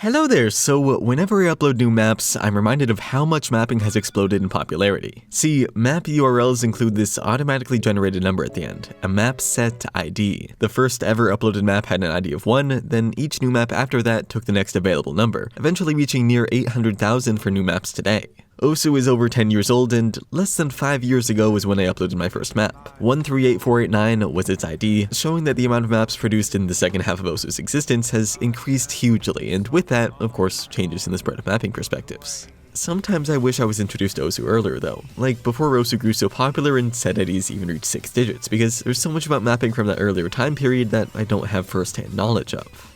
Hello there, so whenever I upload new maps, I'm reminded of how much mapping has exploded in popularity. See, map URLs include this automatically generated number at the end, a map set ID. The first ever uploaded map had an ID of 1, then each new map after that took the next available number, eventually reaching near 800,000 for new maps today. Osu is over 10 years old, and less than 5 years ago was when I uploaded my first map. 138489 was its ID, showing that the amount of maps produced in the second half of Osu's existence has increased hugely, and with that, of course, changes in the spread of mapping perspectives. Sometimes I wish I was introduced to Osu earlier though, like before Osu grew so popular and set IDs even reached 6 digits, because there's so much about mapping from that earlier time period that I don't have first-hand knowledge of.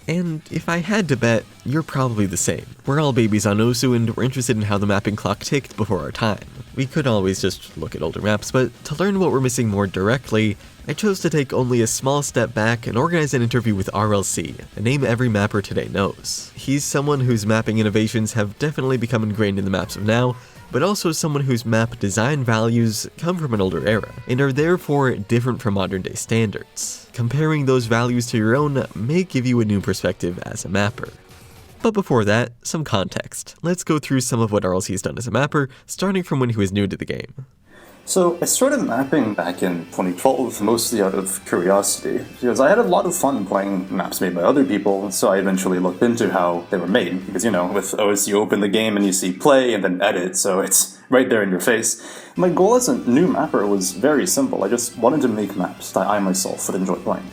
And if I had to bet, you're probably the same. We're all babies on Osu and we're interested in how the mapping clock ticked before our time. We could always just look at older maps, but to learn what we're missing more directly, I chose to take only a small step back and organize an interview with RLC, a name every mapper today knows. He's someone whose mapping innovations have definitely become ingrained in the maps of now, but also someone whose map design values come from an older era, and are therefore different from modern day standards. Comparing those values to your own may give you a new perspective as a mapper. But before that, some context. Let's go through some of what RLC's done as a mapper, starting from when he was new to the game. So I started mapping back in 2012, mostly out of curiosity, because I had a lot of fun playing maps made by other people, so I eventually looked into how they were made, because with OS you open the game and you see play and then edit, so it's right there in your face. My goal as a new mapper was very simple. I just wanted to make maps that I myself would enjoy playing.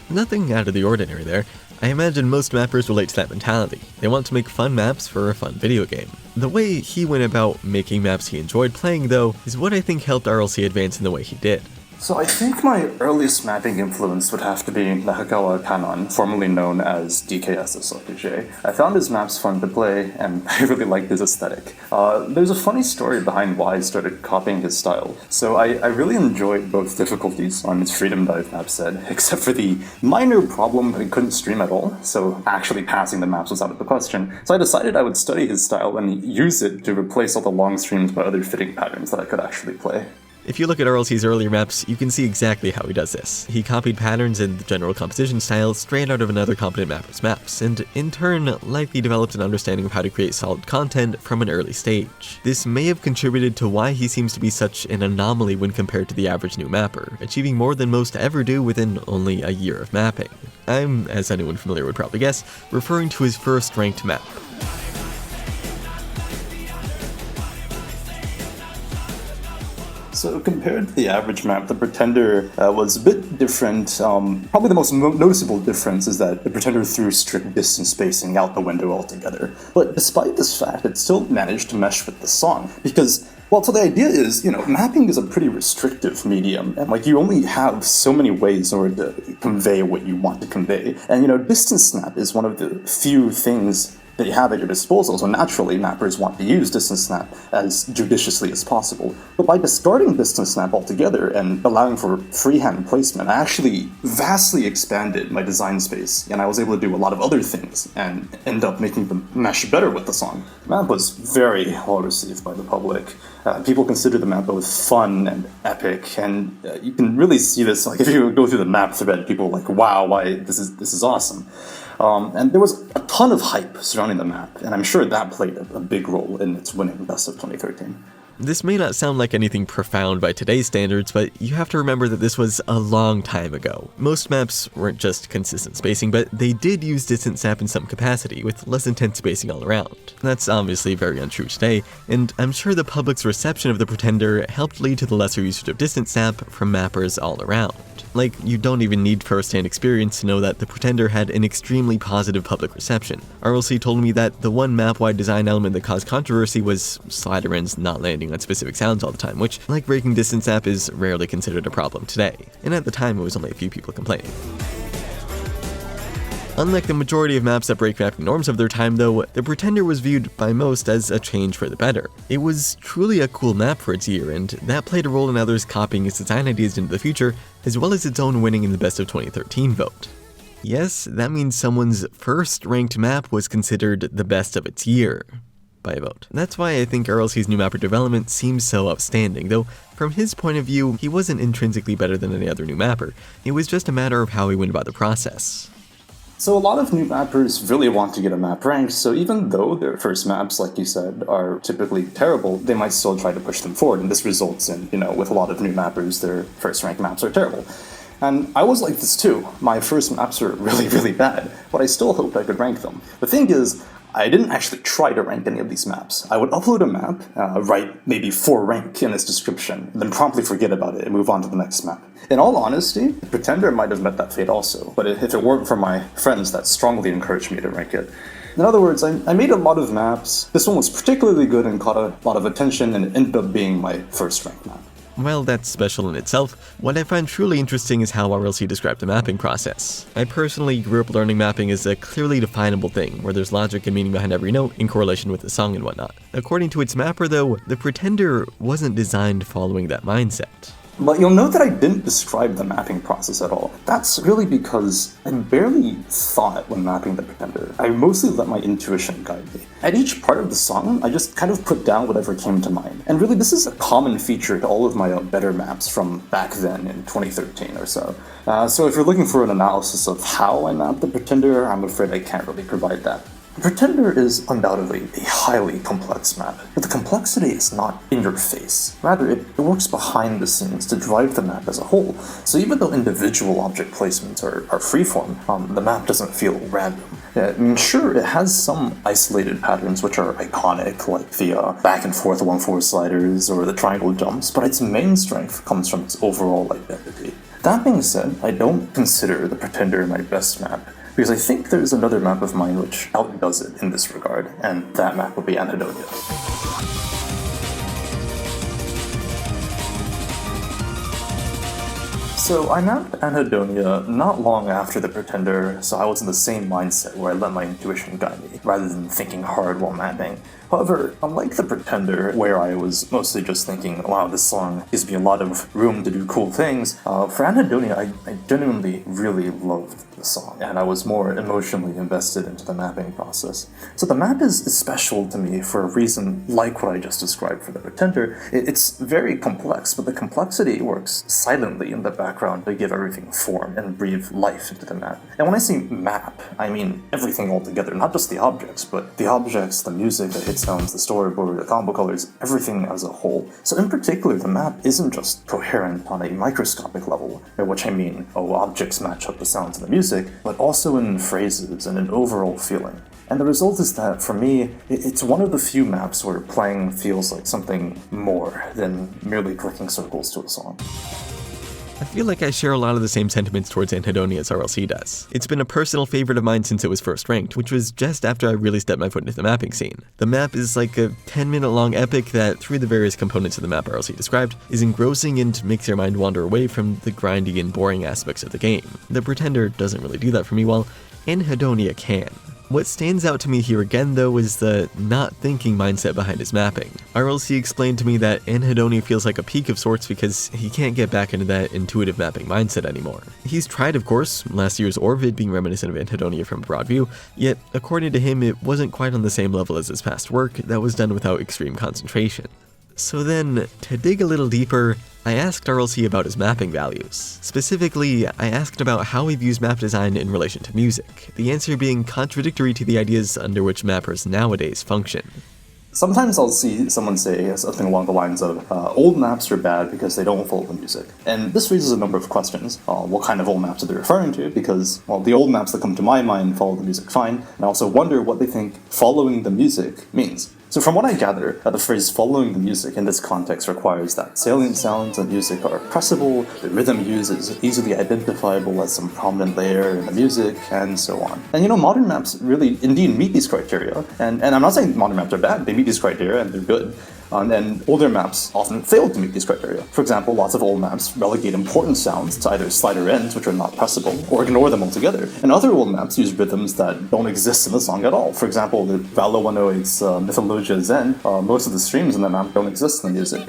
Nothing out of the ordinary there. I imagine most mappers relate to that mentality. They want to make fun maps for a fun video game. The way he went about making maps he enjoyed playing, though, is what I think helped RLC advance in the way he did. So I think my earliest mapping influence would have to be Nakagawa Kanon, formerly known as DKS's RPG. I found his maps fun to play, and I really liked his aesthetic. There's a funny story behind why I started copying his style. So I really enjoyed both difficulties on his Freedom Dive map set, except for the minor problem that I couldn't stream at all, so actually passing the maps was out of the question. So I decided I would study his style and use it to replace all the long streams by other fitting patterns that I could actually play. If you look at RLC's earlier maps, you can see exactly how he does this. He copied patterns and the general composition style straight out of another competent mapper's maps, and in turn, likely developed an understanding of how to create solid content from an early stage. This may have contributed to why he seems to be such an anomaly when compared to the average new mapper, achieving more than most ever do within only a year of mapping. I'm, as anyone familiar would probably guess, referring to his first ranked map. So compared to the average map, the Pretender was a bit different. Probably the most noticeable difference is that the Pretender threw strict distance spacing out the window altogether. But despite this fact, it still managed to mesh with the song, because so the idea is, mapping is a pretty restrictive medium, and you only have so many ways in order to convey what you want to convey. And distance snap is one of the few things that you have at your disposal, so naturally mappers want to use distance snap as judiciously as possible. But by discarding distance snap altogether and allowing for freehand placement, I actually vastly expanded my design space, and I was able to do a lot of other things and end up making them mesh better with the song. The map was very well received by the public. People consider the map both fun and epic, and you can really see this, if you go through the map thread, people are like, wow, this is awesome. And there was a ton of hype surrounding the map, and I'm sure that played a big role in its winning Best of 2013. This may not sound like anything profound by today's standards, but you have to remember that this was a long time ago. Most maps weren't just consistent spacing, but they did use distance snap in some capacity, with less intense spacing all around. That's obviously very untrue today, and I'm sure the public's reception of the Pretender helped lead to the lesser usage of distance snap from mappers all around. You don't even need first-hand experience to know that the Pretender had an extremely positive public reception. RLC told me that the one map-wide design element that caused controversy was slider ends not landing on specific sounds all the time, which, like breaking distance snap, is rarely considered a problem today. And at the time, it was only a few people complaining. Unlike the majority of maps that break mapping norms of their time though, the Pretender was viewed by most as a change for the better. It was truly a cool map for its year, and that played a role in others copying its design ideas into the future, as well as its own winning in the Best of 2013 vote. Yes, that means someone's first ranked map was considered the best of its year by a vote. That's why I think RLC's new mapper development seems so outstanding, though from his point of view, he wasn't intrinsically better than any other new mapper. It was just a matter of how he went about the process. So a lot of new mappers really want to get a map ranked, so even though their first maps, like you said, are typically terrible, they might still try to push them forward, and this results in, with a lot of new mappers, their first ranked maps are terrible. And I was like this too. My first maps are really, really bad, but I still hoped I could rank them. The thing is, I didn't actually try to rank any of these maps. I would upload a map, write maybe 4 rank in its description, and then promptly forget about it and move on to the next map. In all honesty, Pretender might have met that fate also, but if it weren't for my friends that strongly encouraged me to rank it. In other words, I made a lot of maps. This one was particularly good and caught a lot of attention, and it ended up being my first ranked map. While that's special in itself, what I find truly interesting is how RLC described the mapping process. I personally grew up learning mapping as a clearly definable thing, where there's logic and meaning behind every note in correlation with the song and whatnot. According to its mapper though, the Pretender wasn't designed following that mindset. But you'll note that I didn't describe the mapping process at all. That's really because I barely thought when mapping the Pretender. I mostly let my intuition guide me. At each part of the song, I just kind of put down whatever came to mind. And really, this is a common feature to all of my better maps from back then in 2013 or so. So if you're looking for an analysis of how I mapped the Pretender, I'm afraid I can't really provide that. Pretender is undoubtedly a highly complex map, but the complexity is not in your face. Rather, it works behind the scenes to drive the map as a whole. So even though individual object placements are freeform, the map doesn't feel random. Sure, it has some isolated patterns which are iconic, like the back and forth 1-4 sliders or the triangle jumps, but its main strength comes from its overall identity. That being said, I don't consider the Pretender my best map, because I think there's another map of mine which outdoes it in this regard, and that map would be Anhedonia. So I mapped Anhedonia not long after the Pretender, so I was in the same mindset where I let my intuition guide me, rather than thinking hard while mapping. However, unlike the Pretender, where I was mostly just thinking, wow, this song gives me a lot of room to do cool things, for Anhedonia, I genuinely really loved the song, and I was more emotionally invested into the mapping process. So the map is special to me for a reason like what I just described for the Pretender. It's very complex, but the complexity works silently in the background to give everything form and breathe life into the map. And when I say map, I mean everything altogether, not just the objects, but the objects, the music, the hit sounds, the storyboard, the combo colors, everything as a whole. So in particular, the map isn't just coherent on a microscopic level, by which I mean, objects match up the sounds and the music, but also in phrases and an overall feeling. And the result is that, for me, it's one of the few maps where playing feels like something more than merely clicking circles to a song. I feel like I share a lot of the same sentiments towards Anhedonia as RLC does. It's been a personal favorite of mine since it was first ranked, which was just after I really stepped my foot into the mapping scene. The map is like a 10-minute long epic that, through the various components of the map RLC described, is engrossing and makes your mind wander away from the grindy and boring aspects of the game. The Pretender doesn't really do that for me, while Anhedonia can. What stands out to me here again, though, is the not thinking mindset behind his mapping. RLC explained to me that Anhedonia feels like a peak of sorts because he can't get back into that intuitive mapping mindset anymore. He's tried, of course, last year's Orvid being reminiscent of Anhedonia from a broad view, yet according to him it wasn't quite on the same level as his past work that was done without extreme concentration. So then, to dig a little deeper, I asked RLC about his mapping values. Specifically, I asked about how he views map design in relation to music, the answer being contradictory to the ideas under which mappers nowadays function. Sometimes I'll see someone say something along the lines of, old maps are bad because they don't follow the music. And this raises a number of questions. What kind of old maps are they referring to? Because, well, the old maps that come to my mind follow the music fine, and I also wonder what they think following the music means. So from what I gather, the phrase following the music in this context requires that salient sounds and music are pressable, the rhythm used is easily identifiable as some prominent layer in the music, and so on. And modern maps really indeed meet these criteria, and I'm not saying modern maps are bad, they meet these criteria and they're good. And older maps often fail to meet these criteria. For example, lots of old maps relegate important sounds to either slider ends, which are not pressable, or ignore them altogether. And other old maps use rhythms that don't exist in the song at all. For example, the Valo 108's Mythologia Zen, most of the streams in the map don't exist in the music.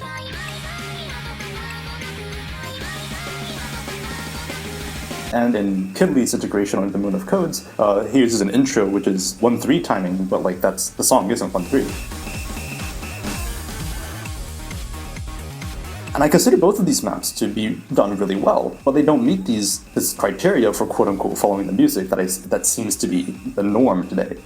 And in Kidley's integration on the Moon of Codes, he uses an intro which is 1-3 timing, but the song isn't 1-3. And I consider both of these maps to be done really well, but they don't meet this criteria for quote-unquote following the music that seems to be the norm today.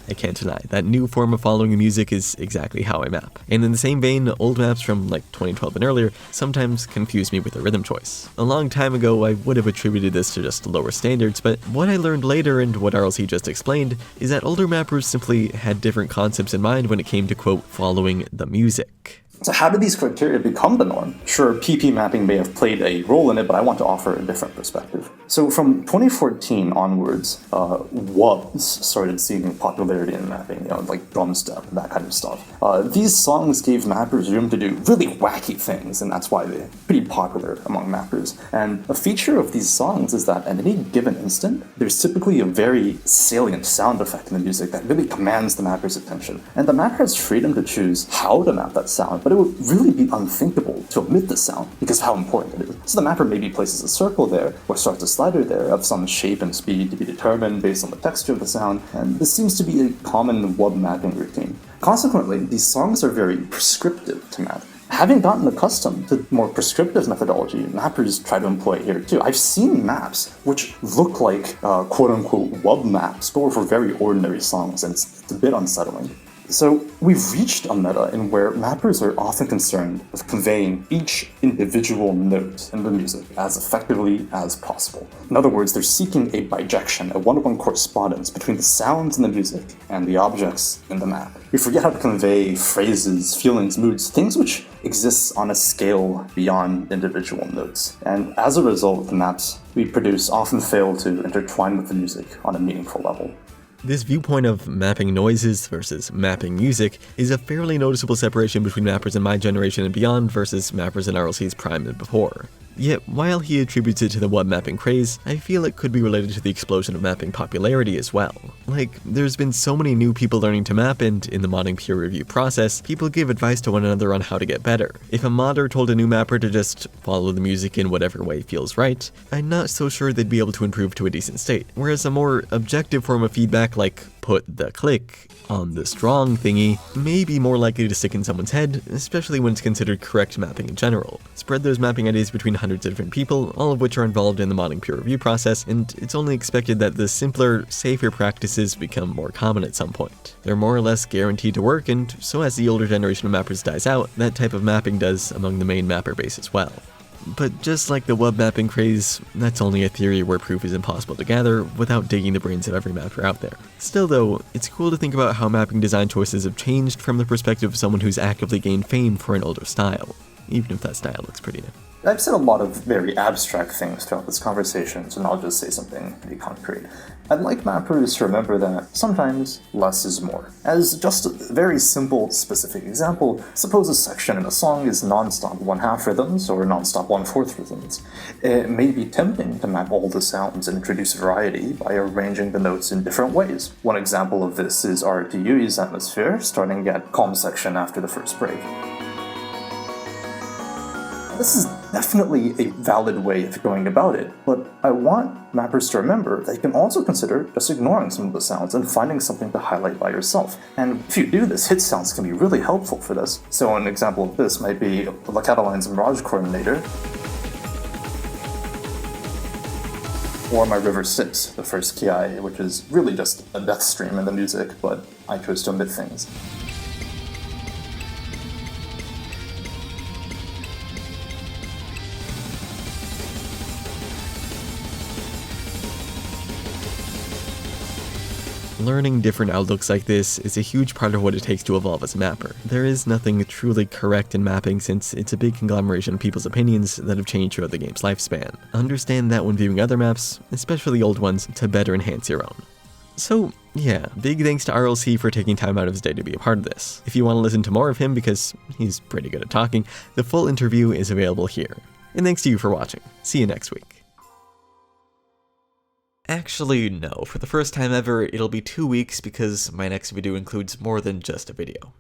I can't deny, that new form of following the music is exactly how I map. And in the same vein, old maps from like 2012 and earlier sometimes confuse me with the rhythm choice. A long time ago, I would have attributed this to just lower standards, but what I learned later and what RLC just explained is that older mappers simply had different concepts in mind when it came to, quote, following the music. So how did these criteria become the norm? Sure, PP mapping may have played a role in it, but I want to offer a different perspective. So from 2014 onwards, wubs started seeing popularity in mapping, like drum step and that kind of stuff. These songs gave mappers room to do really wacky things, and that's why they're pretty popular among mappers. And a feature of these songs is that at any given instant, there's typically a very salient sound effect in the music that really commands the mapper's attention. And the mapper has freedom to choose how to map that sound, but it would really be unthinkable to omit the sound because of how important it is. So the mapper maybe places a circle there or starts a slider there of some shape and speed to be determined based on the texture of the sound, and this seems to be a common wub mapping routine. Consequently, these songs are very prescriptive to map. Having gotten accustomed to more prescriptive methodology, mappers try to employ here too. I've seen maps which look like quote-unquote wub maps, but for very ordinary songs, and it's a bit unsettling. So we've reached a meta in where mappers are often concerned with conveying each individual note in the music as effectively as possible. In other words, they're seeking a bijection, a one-to-one correspondence between the sounds in the music and the objects in the map. We forget how to convey phrases, feelings, moods, things which exist on a scale beyond individual notes. And as a result, the maps we produce often fail to intertwine with the music on a meaningful level. This viewpoint of mapping noises versus mapping music is a fairly noticeable separation between mappers in my generation and beyond versus mappers in RLC's prime and before. Yet, while he attributes it to the wub mapping craze, I feel it could be related to the explosion of mapping popularity as well. Like, there's been so many new people learning to map, and in the modding peer review process, people give advice to one another on how to get better. If a modder told a new mapper to just follow the music in whatever way feels right, I'm not so sure they'd be able to improve to a decent state. Whereas a more objective form of feedback like put the click on the strong thingy may be more likely to stick in someone's head, especially when it's considered correct mapping in general. Spread those mapping ideas between hundreds of different people, all of which are involved in the modding peer review process, and it's only expected that the simpler, safer practices become more common at some point. They're more or less guaranteed to work, and so as the older generation of mappers dies out, that type of mapping does among the main mapper base as well. But just like the wub mapping craze, that's only a theory where proof is impossible to gather without digging the brains of every mapper out there. Still though, it's cool to think about how mapping design choices have changed from the perspective of someone who's actively gained fame for an older style, even if that style looks pretty new. I've said a lot of very abstract things throughout this conversation, so now I'll just say something pretty concrete. I'd like mappers to remember that sometimes less is more. As just a very simple, specific example, suppose a section in a song is non-stop 1/2 rhythms or non-stop 1/4 rhythms. It may be tempting to map all the sounds and introduce variety by arranging the notes in different ways. One example of this is RTU's atmosphere, starting at calm section after the first break. This is definitely a valid way of going about it, but I want mappers to remember that you can also consider just ignoring some of the sounds and finding something to highlight by yourself. And if you do this, hit sounds can be really helpful for this. So an example of this might be the Catalan's Mirage Coordinator, or my River 6, the first Ki, which is really just a death stream in the music, but I chose to omit things. Learning different outlooks like this is a huge part of what it takes to evolve as a mapper. There is nothing truly correct in mapping since it's a big conglomeration of people's opinions that have changed throughout the game's lifespan. Understand that when viewing other maps, especially old ones, to better enhance your own. So yeah, big thanks to RLC for taking time out of his day to be a part of this. If you want to listen to more of him because he's pretty good at talking, the full interview is available here. And thanks to you for watching. See you next week. Actually, no. For the first time ever, it'll be 2 weeks because my next video includes more than just a video.